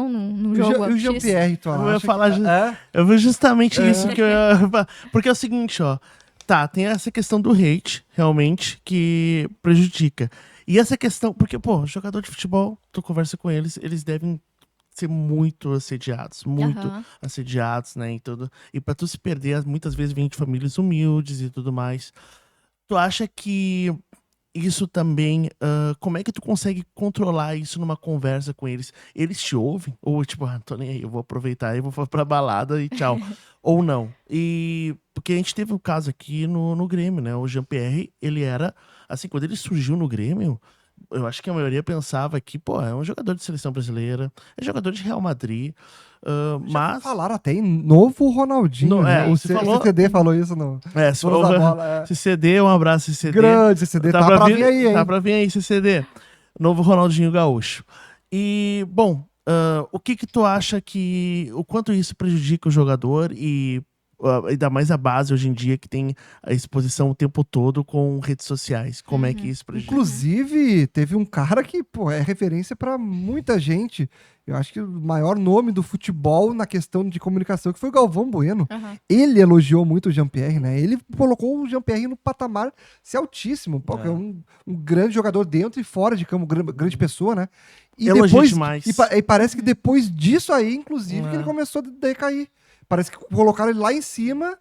num jogo. E o Jean-Pierre, tu acha? Eu ia falar eu vou justamente isso que eu ia... Porque é o seguinte, ó. Tá, tem essa questão do hate, realmente, que prejudica. E essa questão... Porque, pô, jogador de futebol, tu conversa com eles, eles devem ser muito assediados. Muito assediados, né? E pra tu se perder, muitas vezes vem de famílias humildes e tudo mais. Tu acha que isso também... como é que tu consegue controlar isso numa conversa com eles? Eles te ouvem? Ou tipo, tô nem aí, eu vou aproveitar e vou pra balada e tchau. Ou não? Porque a gente teve um caso aqui no Grêmio, né? O Jean-Pierre, ele era... Assim, quando ele surgiu no Grêmio, eu acho que a maioria pensava que, pô, é um jogador de seleção brasileira, é jogador de Real Madrid, mas... Falaram até em novo Ronaldinho, né? O CCD falou isso no... CCD, um abraço, CCD. Grande CCD, tá pra vir aí, hein? Tá pra vir aí, CCD. Novo Ronaldinho Gaúcho. E, bom, o que tu acha o quanto isso prejudica o jogador e ainda mais a base hoje em dia que tem a exposição o tempo todo com redes sociais? Como é que isso prejudica? Inclusive, teve um cara que, pô, é referência pra muita gente. Eu acho que o maior nome do futebol na questão de comunicação que foi o Galvão Bueno. Ele elogiou muito o Jean-Pierre, né? Ele colocou o Jean-Pierre no patamar altíssimo. Pô, é um grande jogador dentro e fora de campo, grande pessoa, né? E depois, e parece que depois disso aí, inclusive, que ele começou a decair. Parece que colocaram ele lá em cima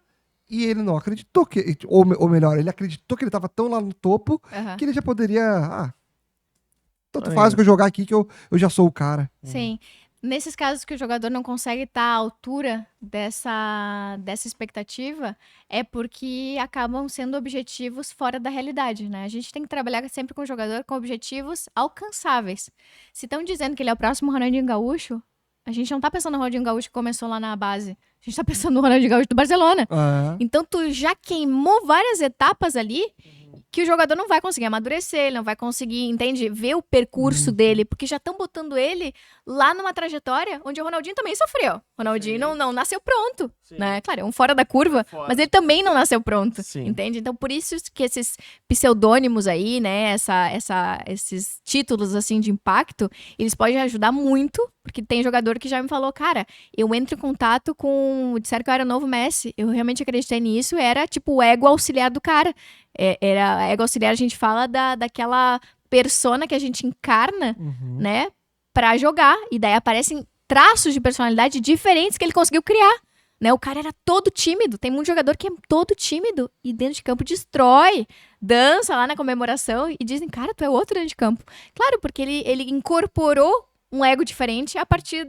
e ele não acreditou que... Ou melhor, ele acreditou que ele estava tão lá no topo que ele já poderia... tanto faz o que eu jogar aqui que eu já sou o cara. Sim. Nesses casos que o jogador não consegue estar à altura dessa expectativa, é porque acabam sendo objetivos fora da realidade, né? A gente tem que trabalhar sempre com o jogador com objetivos alcançáveis. Se estão dizendo que ele é o próximo Ronaldinho Gaúcho, a gente não tá pensando no Ronaldinho Gaúcho que começou lá na base. A gente tá pensando no Ronaldinho Gaúcho do Barcelona. Então tu já queimou várias etapas ali que o jogador não vai conseguir amadurecer, ele não vai conseguir, entende? Ver o percurso dele, porque já estão botando ele lá numa trajetória onde o Ronaldinho também sofreu. O Ronaldinho não nasceu pronto, né? Claro, é um fora da curva, mas ele também não nasceu pronto, entende? Então, por isso que esses pseudônimos aí, né, esses títulos, assim, de impacto, eles podem ajudar muito, porque tem jogador que já me falou, cara, eu entro em contato com... Disseram que eu era o novo Messi, eu realmente acreditei nisso, era tipo o ego auxiliar do cara. Era ego auxiliar, a gente fala daquela persona que a gente encarna, né, pra jogar. E daí aparecem traços de personalidade diferentes que ele conseguiu criar, né? O cara era todo tímido. Tem muito jogador que é todo tímido e dentro de campo destrói, dança lá na comemoração e dizem, cara, tu é outro dentro de campo. Claro, porque ele incorporou um ego diferente a partir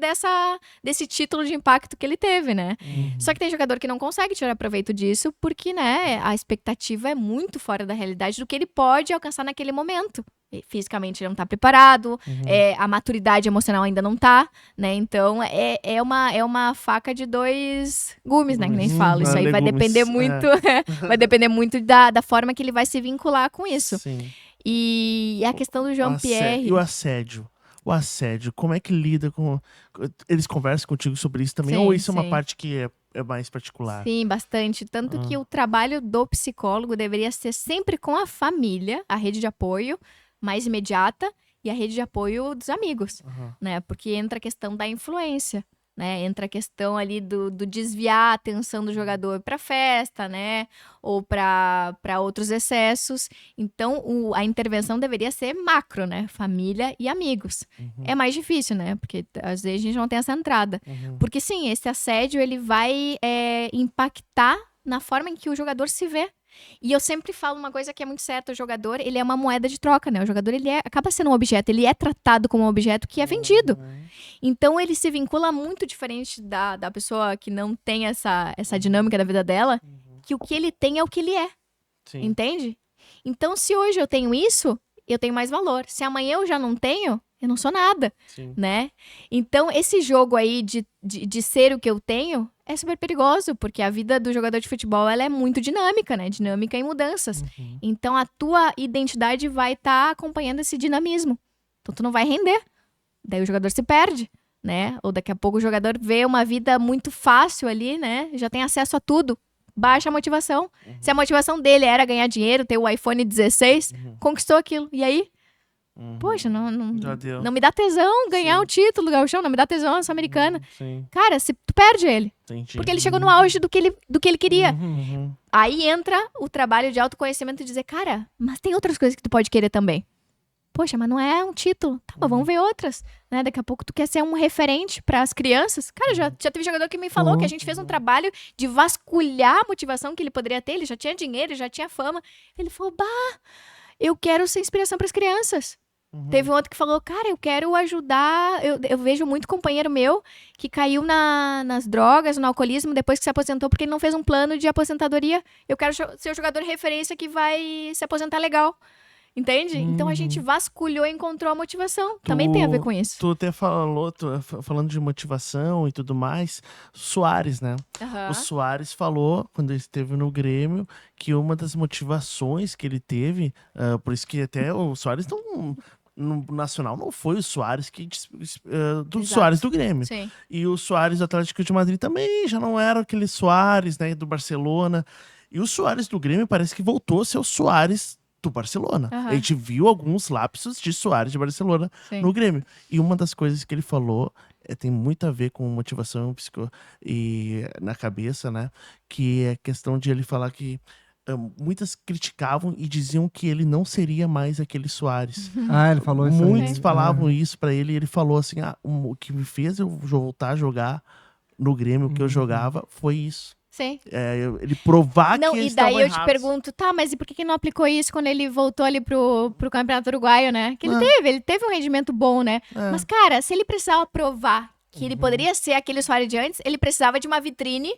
desse título de impacto que ele teve, né? Só que tem jogador que não consegue tirar proveito disso porque, né, a expectativa é muito fora da realidade do que ele pode alcançar naquele momento. E, fisicamente ele não tá preparado, a maturidade emocional ainda não tá, né? Então é uma faca de dois gumes, né? Que nem se fala. Isso aí vai depender muito, vai depender muito da forma que ele vai se vincular com isso. Sim. E a questão do Jean-Pierre... E o assédio? O assédio, como é que lida com... Eles conversam contigo sobre isso também? Ou isso é uma parte que é mais particular? Sim, bastante. Tanto que o trabalho do psicólogo deveria ser sempre com a família, a rede de apoio mais imediata e a rede de apoio dos amigos, né? Porque entra a questão da influência, né? Entra a questão ali do desviar a atenção do jogador para festa, né? Ou para outros excessos. Então, a intervenção deveria ser macro, né? Família e amigos. É mais difícil, né? Porque às vezes a gente não tem essa entrada. Porque sim, esse assédio ele vai impactar na forma em que o jogador se vê. E eu sempre falo uma coisa que é muito certa, o jogador, ele é uma moeda de troca, né? O jogador, ele acaba sendo um objeto, ele é tratado como um objeto que é vendido. Então, ele se vincula muito diferente da pessoa que não tem essa dinâmica da vida dela, que o que ele tem é o que ele é, entende? Então, se hoje eu tenho isso, eu tenho mais valor. Se amanhã eu já não tenho, eu não sou nada, né? Então, esse jogo aí de ser o que eu tenho é super perigoso, porque a vida do jogador de futebol, ela é muito dinâmica, né? Dinâmica em mudanças. Então, a tua identidade vai estar acompanhando esse dinamismo. Então, tu não vai render. Daí o jogador se perde, né? Ou daqui a pouco o jogador vê uma vida muito fácil ali, né? Já tem acesso a tudo. Baixa a motivação. Se a motivação dele era ganhar dinheiro, ter o iPhone 16, conquistou aquilo. E aí? Poxa, Já deu. não me dá tesão ganhar o título do Gauchão, não me dá tesão a Sul-Americana. Sim, Cara, tu perde ele. entendi. Porque ele chegou no auge do que ele queria. Uhum. Aí entra o trabalho de autoconhecimento e dizer, cara, mas tem outras coisas que tu pode querer também. Poxa, mas não é um título. Tá, mas vamos ver outras. Né? Daqui a pouco tu quer ser um referente para as crianças. Cara, já teve jogador que me falou que a gente fez um trabalho de vasculhar a motivação que ele poderia ter. Ele já tinha dinheiro, já tinha fama. Ele falou, eu quero ser inspiração para as crianças. Teve um outro que falou, cara, eu quero ajudar. Eu vejo muito companheiro meu que caiu nas drogas, no alcoolismo, depois que se aposentou, porque ele não fez um plano de aposentadoria. Eu quero ser o jogador de referência que vai se aposentar legal. Entende? Então a gente vasculhou e encontrou a motivação. Também tem a ver com isso. Tu até falou, falando de motivação e tudo mais, Soares, né? O Soares falou, quando ele esteve no Grêmio, que uma das motivações que ele teve, por isso que até o Soares no Nacional não foi o Soares Soares do Grêmio. Sim. E o Soares do Atlético de Madrid também já não era aquele Soares, né, do Barcelona. E o Soares do Grêmio parece que voltou a ser o Soares do Barcelona. A gente viu alguns lapsos de Soares de Barcelona no Grêmio. E uma das coisas que ele falou tem muito a ver com motivação e na cabeça, né? Que é a questão de ele falar que muitas criticavam e diziam que ele não seria mais aquele Soares. Ele falou isso. Muitos falavam isso pra ele e ele falou assim, o que me fez eu voltar a jogar no Grêmio, o que eu jogava, foi isso. Sim. Ele provar não, que eles e daí estavam eu errados. te pergunto, tá, mas e por que não aplicou isso quando ele voltou ali pro Campeonato Uruguaio, né? Que ele teve um rendimento bom, né? Mas, cara, se ele precisava provar que ele poderia ser aquele Soares de antes, ele precisava de uma vitrine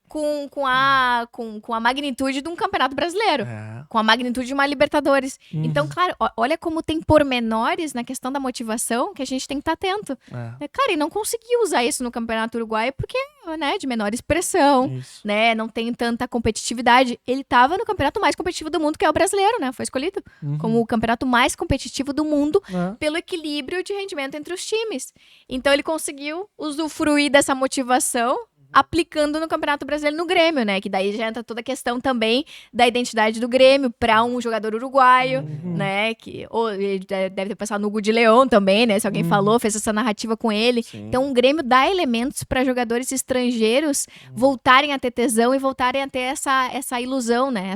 com a magnitude de um Campeonato Brasileiro. Com a magnitude de uma Libertadores. Então, claro, olha como tem pormenores na questão da motivação que a gente tem que estar atento. Cara, e não conseguiu usar isso no Campeonato Uruguaio porque, né, de menor expressão, né, não tem tanta competitividade. Ele estava no campeonato mais competitivo do mundo, que é o brasileiro, né? Foi escolhido como o campeonato mais competitivo do mundo pelo equilíbrio de rendimento entre os times. Então, ele conseguiu usufruir dessa motivação aplicando no Campeonato Brasileiro no Grêmio, né? Que daí já entra toda a questão também da identidade do Grêmio para um jogador uruguaio, né? Ou ele deve ter passado no Hugo de León também, né? Se alguém falou, fez essa narrativa com ele. Sim. Então o Grêmio dá elementos para jogadores estrangeiros voltarem a ter tesão e voltarem a ter essa ilusão, né?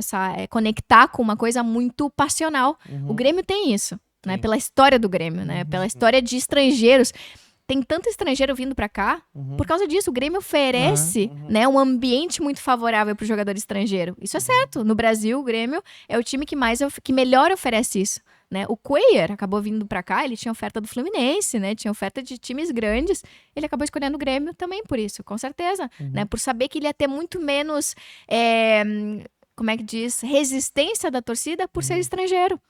Conectar com uma coisa muito passional. O Grêmio tem isso, né? Pela história do Grêmio, né? Pela história de estrangeiros. Tem tanto estrangeiro vindo pra cá, por causa disso, o Grêmio oferece né, um ambiente muito favorável pro jogador estrangeiro. Isso é certo. No Brasil, o Grêmio é o time que melhor oferece isso. Né? O Cuellar acabou vindo pra cá, ele tinha oferta do Fluminense, né? Tinha oferta de times grandes. Ele acabou escolhendo o Grêmio também por isso, com certeza. Né? Por saber que ele ia ter muito menos, como é que diz, resistência da torcida por ser estrangeiro.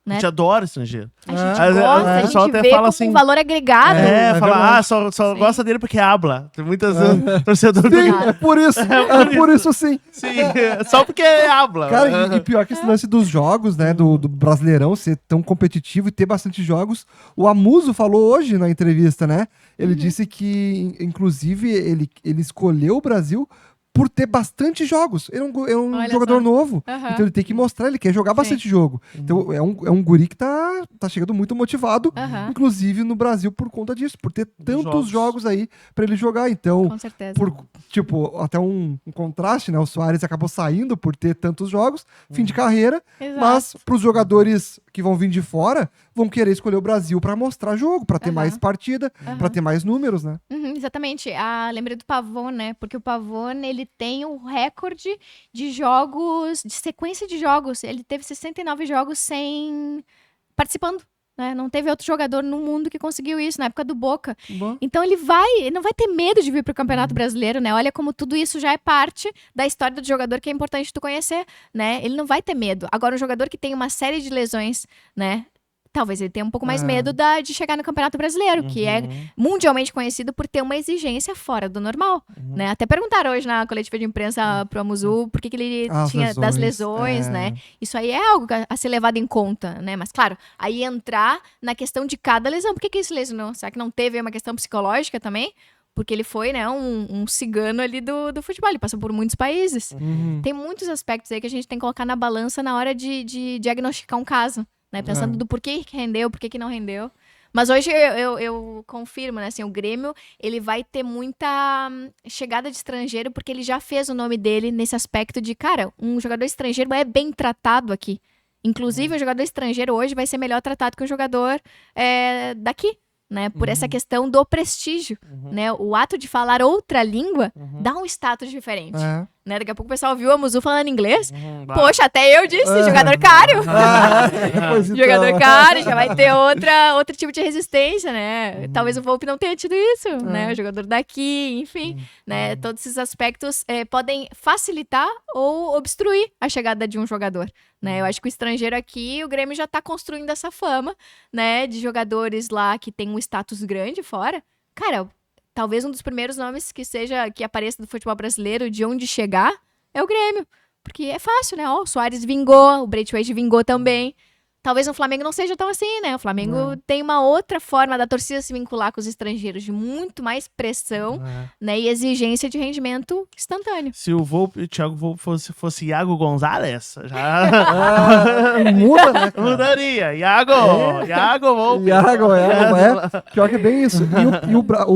A gente adora estrangeiro. A gente gosta, a gente vê fala como assim, um valor agregado. Fala, só gosta dele porque habla. Tem muitas torcedores do Sim, é por isso. Por isso sim. Sim, só porque habla. Cara, e pior que esse lance dos jogos, né, do Brasileirão ser tão competitivo e ter bastante jogos. O Amuso falou hoje na entrevista, né? Ele disse que, inclusive, ele escolheu o Brasil por ter bastante jogos. Ele é um jogador novo. Então ele tem que mostrar, ele quer jogar bastante jogo. Então é um guri que tá chegando muito motivado, inclusive no Brasil por conta disso, por ter tantos jogos aí pra ele jogar. Então, com certeza. Até um contraste, né? O Soares acabou saindo por ter tantos jogos, fim de carreira, mas pros jogadores que vão vir de fora, vão querer escolher o Brasil pra mostrar jogo, pra ter mais partida, pra ter mais números, né? Exatamente. Lembrei do Pavon, né? Porque o Pavon, ele tem o recorde de jogos, de sequência de jogos. Ele teve 69 jogos participando. Né? Não teve outro jogador no mundo que conseguiu isso, na época do Boca. Então ele não vai ter medo de vir pro Campeonato Brasileiro, né? Olha como tudo isso já é parte da história do jogador que é importante tu conhecer, né? Ele não vai ter medo. Agora, um jogador que tem uma série de lesões, né? Talvez ele tenha um pouco mais medo de chegar no Campeonato Brasileiro, que é mundialmente conhecido por ter uma exigência fora do normal. Né? Até perguntaram hoje na coletiva de imprensa pro Amuzu por que ele tinha das lesões, né? Isso aí é algo a ser levado em conta, né? Mas, claro, aí entrar na questão de cada lesão. Por que ele se lesionou? Será que não teve uma questão psicológica também? Porque ele foi, né, um cigano ali do futebol. Ele passou por muitos países. Tem muitos aspectos aí que a gente tem que colocar na balança na hora de diagnosticar um caso. né? Pensando do porquê que rendeu, porquê que não rendeu. Mas hoje eu confirmo, né? Assim, o Grêmio, ele vai ter muita chegada de estrangeiro, porque ele já fez o nome dele nesse aspecto de, cara, um jogador estrangeiro é bem tratado aqui. Inclusive, o jogador estrangeiro hoje vai ser melhor tratado que o jogador daqui, né? Por essa questão do prestígio, né? O ato de falar outra língua dá um status diferente. Né? Daqui a pouco o pessoal viu a Muzu falando inglês. Poxa, até eu disse, jogador caro. Jogador caro, já vai ter outro tipo de resistência, né? Talvez o Volpi não tenha tido isso, né? O jogador daqui, enfim, né? Todos esses aspectos podem facilitar ou obstruir a chegada de um jogador, né? Eu acho que o estrangeiro aqui, o Grêmio já tá construindo essa fama, né? De jogadores lá que tem um status grande fora. Cara, talvez um dos primeiros nomes que apareça do futebol brasileiro, de onde chegar, é o Grêmio. Porque é fácil, né? Ó, o Soares vingou, o Braithwaite vingou também. Talvez no Flamengo não seja tão assim, né? O Flamengo tem uma outra forma da torcida se vincular com os estrangeiros, de muito mais pressão, né? E exigência de rendimento instantâneo. Se o Thiago Volpi fosse Iago Gonzalez, já muda, né, cara? mudaria. Iago Volpi. Iago, pior que é bem isso. E o